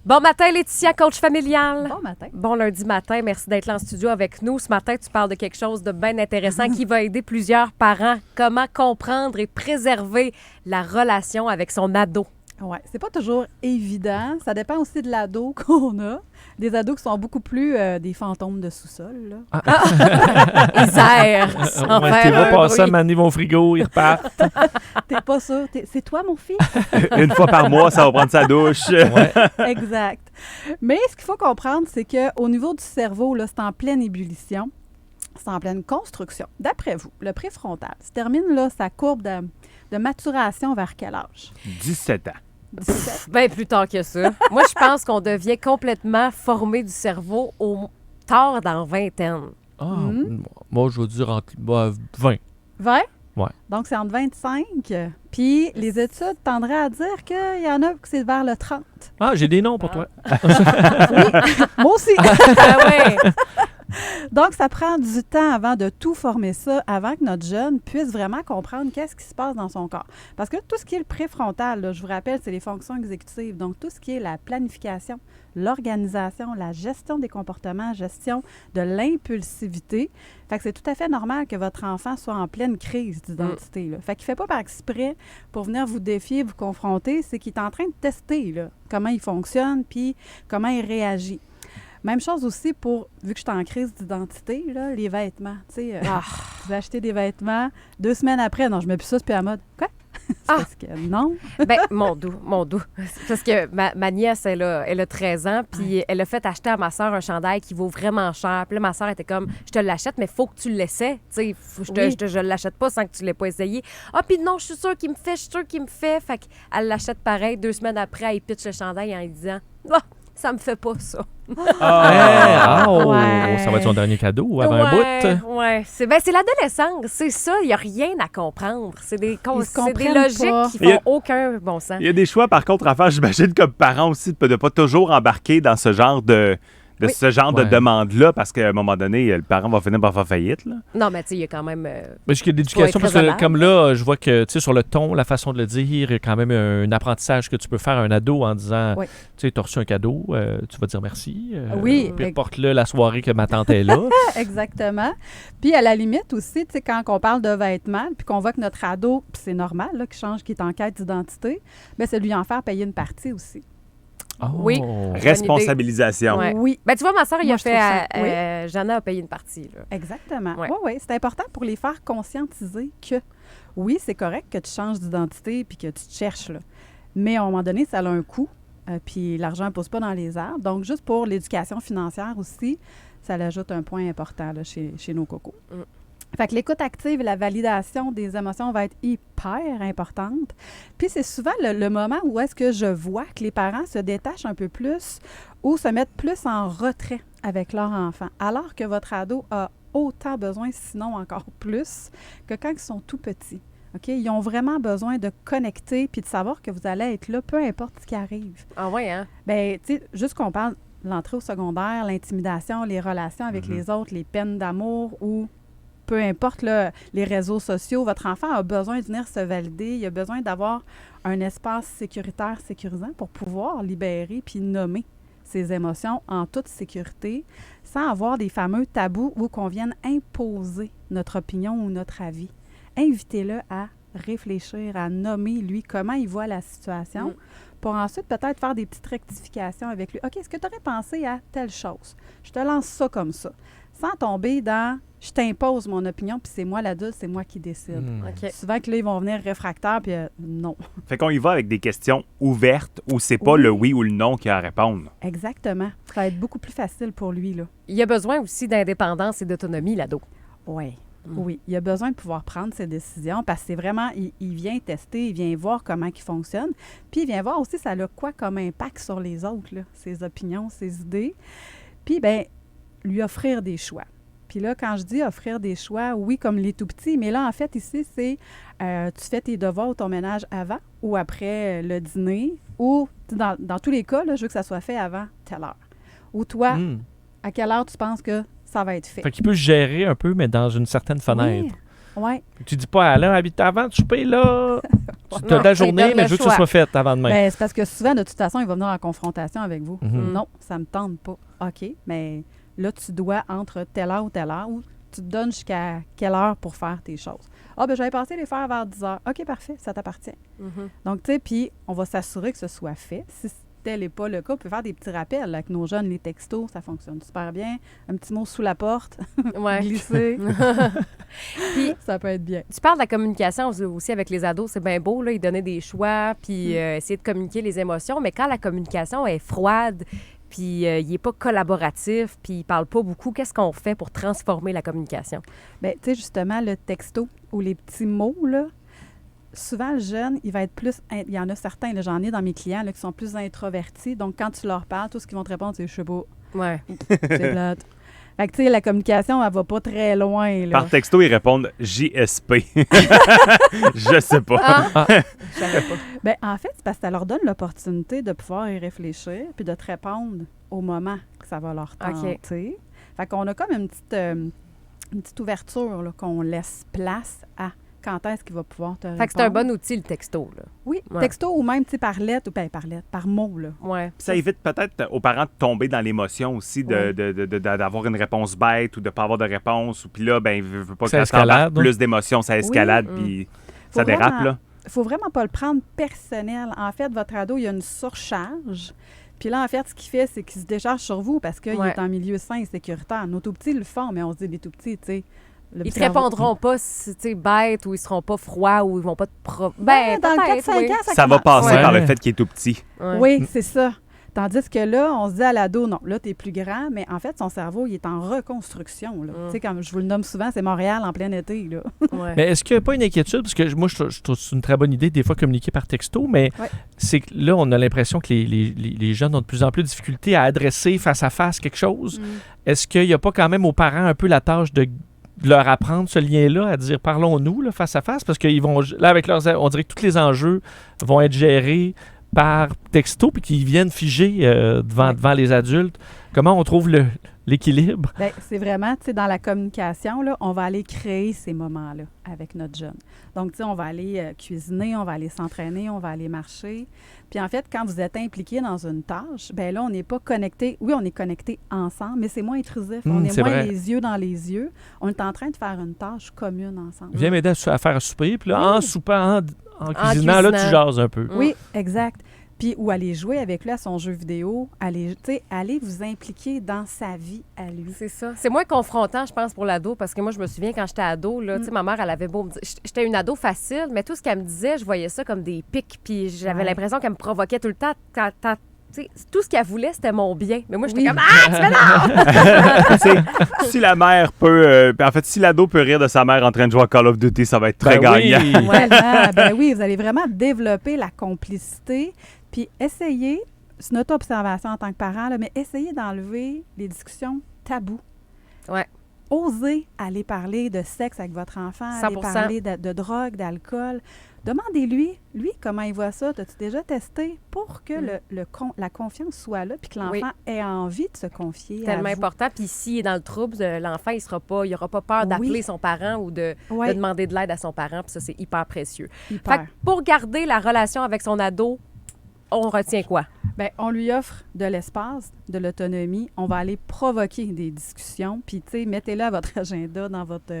Bon matin, Laetitia, coach familial. Bon matin. Bon lundi matin. Merci d'être là en studio avec nous. Ce matin, tu parles de quelque chose de bien intéressant qui va aider plusieurs parents. Comment comprendre et préserver la relation avec son ado. Oui, c'est pas toujours évident. Ça dépend aussi de l'ado qu'on a. Des ados qui sont beaucoup plus des fantômes de sous-sol. Là. Ils errent sans Ouais, faire t'es pas un passé à bruit. manier mon frigo, ils repartent. T'es pas sûr. C'est toi, mon fils? Une fois par mois, ça va prendre sa douche. Ouais. Exact. Mais ce qu'il faut comprendre, c'est qu'au niveau du cerveau, là, c'est en pleine ébullition. C'est en pleine construction. D'après vous, le préfrontal se termine là, sa courbe de maturation vers quel âge? 17 ans. 17. Bien plus tard que ça. Moi, je pense qu'on devient complètement formé du cerveau tard dans vingtaine. Ah, moi, je veux dire entre 20. 20? Ouais. Donc, c'est entre 25. Puis, les études tendraient à dire qu'il y en a que c'est vers le 30. Ah, j'ai des noms pour toi. Moi aussi. Ah ouais. Donc, ça prend du temps avant de tout former ça, avant que notre jeune puisse vraiment comprendre qu'est-ce qui se passe dans son corps. Parce que tout ce qui est le préfrontal, là, je vous rappelle, c'est les fonctions exécutives. Donc, tout ce qui est la planification, l'organisation, la gestion des comportements, gestion de l'impulsivité. Fait que c'est tout à fait normal que votre enfant soit en pleine crise d'identité. Là. Fait qu'il ne fait pas par exprès pour venir vous défier, vous confronter. C'est qu'il est en train de tester là, comment il fonctionne puis comment il réagit. Même chose aussi pour, vu que je suis en crise d'identité, là, les vêtements. Tu sais, vous achetez des vêtements, 2 semaines après, non, je mets plus ça, c'est plus à la mode. Quoi? C'est parce que non. Ben, mon doux. C'est parce que ma nièce, elle a 13 ans, puis elle a fait acheter à ma soeur un chandail qui vaut vraiment cher. Puis là, ma soeur était comme, je te l'achète, mais il faut que tu l'essaies. Tu sais, je l'achète pas sans que tu l'aies pas essayé. Ah, puis non, je suis sûre qu'il me fait. Fait qu'elle l'achète pareil. 2 semaines après, elle pitch le chandail en lui disant, ah, ça me fait pas ça. Ouais. Ouais. Ça va être son dernier cadeau avant un bout. Ouais. C'est l'adolescence, c'est ça. Il n'y a rien à comprendre. C'est des se c'est des comprennent logiques pas. qui Il y a- font aucun bon sens. Il y a des choix, par contre, à faire, j'imagine, comme parents aussi, de ne pas toujours embarquer dans ce genre de Oui. de Ouais. demande-là, parce qu'à un moment donné, le parent va finir par faire faillite. Là. Non, mais tu sais, il y a quand même... Mais je qu'il y a de l'éducation, Faut parce être que raisonnable. comme là, je vois que, tu sais, sur le ton, la façon de le dire, il y a quand même un apprentissage que tu peux faire à un ado en disant, Oui. tu sais, t'as reçu un cadeau, tu vas dire merci. Oui. Puis porte-le la soirée que ma tante est là. Exactement. Puis, à la limite aussi, tu sais, quand on parle de vêtements, puis qu'on voit que notre ado, puis c'est normal, là, qu'il change, qu'il est en quête d'identité, bien, c'est de lui en faire payer une partie aussi. Oh. Oui. Responsabilisation. Ouais. Oui. Ben, tu vois, ma soeur, il Moi, a je trouve ça- fait... Jana a payé une partie, là. Exactement. Ouais. Oui, oui. C'est important pour les faire conscientiser que, oui, c'est correct que tu changes d'identité puis que tu te cherches, là. Mais à un moment donné, ça a un coût. Puis l'argent ne pousse pas dans les arbres. Donc, juste pour l'éducation financière aussi, ça l'ajoute un point important là, chez nos cocos. Fait que l'écoute active et la validation des émotions va être hyper importante. Puis c'est souvent le moment où est-ce que je vois que les parents se détachent un peu plus ou se mettent plus en retrait avec leur enfant, alors que votre ado a autant besoin, sinon encore plus, que quand ils sont tout petits. OK? Ils ont vraiment besoin de connecter puis de savoir que vous allez être là, peu importe ce qui arrive. Ah ouais, hein? Bien, tu sais, juste qu'on parle de l'entrée au secondaire, l'intimidation, les relations avec les autres, les peines d'amour ou peu importe là, les réseaux sociaux, votre enfant a besoin de venir se valider, il a besoin d'avoir un espace sécuritaire, sécurisant pour pouvoir libérer puis nommer ses émotions en toute sécurité sans avoir des fameux tabous où qu'on vienne imposer notre opinion ou notre avis. Invitez-le à réfléchir, à nommer, lui, comment il voit la situation pour ensuite peut-être faire des petites rectifications avec lui. OK, est-ce que tu aurais pensé à telle chose? Je te lance ça comme ça. Sans tomber dans « je t'impose mon opinion, puis c'est moi l'adulte, c'est moi qui décide OK. Souvent que là, ils vont venir réfractaires, puis non. Fait qu'on y va avec des questions ouvertes où c'est pas le oui ou le non qui a à répondre. Exactement. Ça va être beaucoup plus facile pour lui, là. Il y a besoin aussi d'indépendance et d'autonomie, l'ado. Oui. Oui, il a besoin de pouvoir prendre ses décisions parce que c'est vraiment, il vient tester, il vient voir comment il fonctionne, puis il vient voir aussi ça a quoi comme impact sur les autres, là, ses opinions, ses idées. Puis, bien, lui offrir des choix. Puis là, quand je dis offrir des choix, oui, comme les tout-petits, mais là, en fait, ici, c'est tu fais tes devoirs ou ton ménage avant ou après le dîner, ou dans tous les cas, là, je veux que ça soit fait avant telle heure. Ou toi, à quelle heure tu penses que ça va être fait? Fait qu'il peut se gérer un peu, mais dans une certaine fenêtre. Oui. Tu dis pas, là, habite avant de souper, là. Tu as Non, la il journée, donne mais le je veux que ça choix. soit fait avant demain. Ben, c'est parce que souvent, de toute façon, il va venir en confrontation avec vous. Mhm. Non, ça me tente pas. OK, mais là, tu dois entre telle heure ou telle heure, ou tu te donnes jusqu'à quelle heure pour faire tes choses. Ah, ben j'avais pensé les faire vers 10 heures. OK, parfait, ça t'appartient. Mhm. Donc, tu sais, puis on va s'assurer que ce soit fait. Si tel n'est pas le cas, on peut faire des petits rappels avec nos jeunes, les textos, ça fonctionne super bien. Un petit mot sous la porte, Ouais. glisser, Puis, ça peut être bien. tu parles de la communication aussi avec les ados. C'est bien beau, là, ils donnaient des choix, puis essayer de communiquer les émotions. Mais quand la communication est froide, puis il n'est pas collaboratif, puis il ne parle pas beaucoup, qu'est-ce qu'on fait pour transformer la communication? Bien, tu sais, justement, le texto ou les petits mots, là, souvent, le jeune, il va être plus... Il y en a certains, là, j'en ai dans mes clients, là, qui sont plus introvertis. Donc, quand tu leur parles, tout ce qu'ils vont te répondre, c'est « je sais pas, Ouais. c'est plate ». Fait que, tu sais, la communication, elle va pas très loin, là. Par texto, ils répondent JSP. Je sais pas. Ah, je savais pas. Bien, en fait, c'est parce que ça leur donne l'opportunité de pouvoir y réfléchir puis de te répondre au moment que ça va leur OK. tenter. Fait qu'on a comme une petite ouverture là, qu'on laisse place à quand est-ce qu'il va pouvoir te Fait que c'est un répondre. bon outil, le texto, là. Oui, Ouais. texto ou même, tu sais, par lettre, ou par lettre, par mot, là. Ouais. Puis ça évite peut-être aux parents de tomber dans l'émotion aussi, d'avoir une réponse bête ou de ne pas avoir de réponse. Ou puis là, ben, il veut pas Ça que ça embarque escalade, hein? plus d'émotions, ça escalade, Oui. puis Faut ça dérape, vraiment- là. Il faut vraiment pas le prendre personnel. En fait, votre ado, il y a une surcharge. Puis là, en fait, ce qu'il fait, c'est qu'il se décharge sur vous parce qu'il Ouais. est en milieu sain et sécuritaire. Nos tout-petits le font, mais on se dit, les tout-petits, tu sais... le Ils te cerveau- répondront pas si tu sais, bêtes ou ils seront pas froids ou ils vont pas te Ben, dans le peut-être, 4-5 oui. ans, Ça va commence. passer Ouais. par le fait qu'il est tout petit. Ouais. Oui, c'est ça. Tandis que là, on se dit à l'ado, non, là, tu es plus grand, mais en fait, son cerveau, il est en reconstruction. Là. Tu sais, comme je vous le nomme souvent, c'est Montréal en plein été. Là. Ouais. Mais est-ce qu'il n'y a pas une inquiétude? Parce que moi, je trouve que c'est une très bonne idée, des fois, communiquer par texto, mais Ouais. c'est que là, on a l'impression que les jeunes ont de plus en plus de difficultés à adresser face à face quelque chose. Est-ce qu'il n'y a pas quand même aux parents un peu la tâche de leur apprendre ce lien-là, à dire parlons-nous là, face à face? Parce qu'ils vont, là, avec leurs. On dirait que tous les enjeux vont être gérés par texto puis qu'ils viennent figer devant les adultes. Comment on trouve l'équilibre? Bien, c'est vraiment, tu sais, dans la communication, là, on va aller créer ces moments-là avec notre jeune. Donc, tu sais, on va aller cuisiner, on va aller s'entraîner, on va aller marcher. Puis, en fait, quand vous êtes impliqué dans une tâche, bien là, on n'est pas connecté. Oui, on est connecté ensemble, mais c'est moins intrusif. On est c'est moins vrai. les yeux dans les yeux. On est en train de faire une tâche commune ensemble. Viens m'aider à faire un souper, puis là, Oui. en soupant, en cuisinant, là, tu cuisinant. jases un peu. Oui, exact. Puis, ou aller jouer avec lui à son jeu vidéo, aller vous impliquer dans sa vie à lui. C'est ça. C'est moins confrontant, je pense, pour l'ado, parce que moi, je me souviens, quand j'étais ado, là, tu sais, ma mère, elle avait beau me dire... J'étais une ado facile, mais tout ce qu'elle me disait, je voyais ça comme des pics, puis j'avais Ouais. l'impression qu'elle me provoquait tout le temps. Tu sais, tout ce qu'elle voulait, c'était mon bien. Mais moi, j'étais Oui. comme « Ah, tu fais là! Tu sais, si la mère peut... en fait, si l'ado peut rire de sa mère en train de jouer à Call of Duty, ça va être très Ben oui. gagnant. Tellement. Ben oui, vous allez vraiment développer la complicité, puis essayer, c'est notre observation en tant que parent, là, mais essayez d'enlever les discussions tabous. Ouais. Osez aller parler de sexe avec votre enfant, aller 100%. parler de drogue, d'alcool. Demandez-lui, comment il voit ça. T'as-tu déjà testé pour que la confiance soit là, puis que l'enfant Oui. ait envie de se confier à Tellement vous. important. Puis s'il est dans le trouble, l'enfant, il n'aura pas peur d'appeler Oui. son parent ou de Ouais, demander de l'aide à son parent. Puis ça, c'est hyper précieux. hyper. Fait que pour garder la relation avec son ado, on retient quoi? Bien, on lui offre de l'espace, de l'autonomie. On va aller provoquer des discussions. Puis, tu sais, mettez-le à votre agenda, dans votre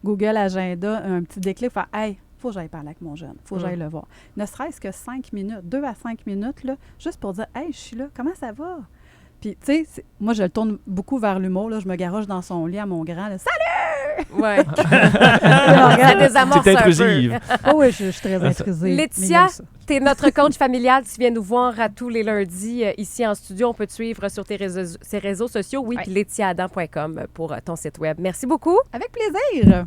Google Agenda, un petit déclic. Faire, hey, faut que j'aille parler avec mon jeune. Faut que j'aille le voir. Ne serait-ce que 5 minutes, 2 à 5 minutes, là, juste pour dire, hey, je suis là, comment ça va? Puis, tu sais, moi, je le tourne beaucoup vers l'humour. Là. Je me garoche dans son lit à mon grand. Là, salut! Ouais. Regarde. Ça désamorce C'est un peu. intrusive. Oh oui, je suis très intrusive. mais Laetitia, j'aime ça. tu es notre coach familial. Tu viens nous voir à tous les lundis ici en studio. On peut te suivre sur tes réseaux sociaux. Oui, Ouais. puis laetiaadam.com pour ton site web. Merci beaucoup. Avec plaisir!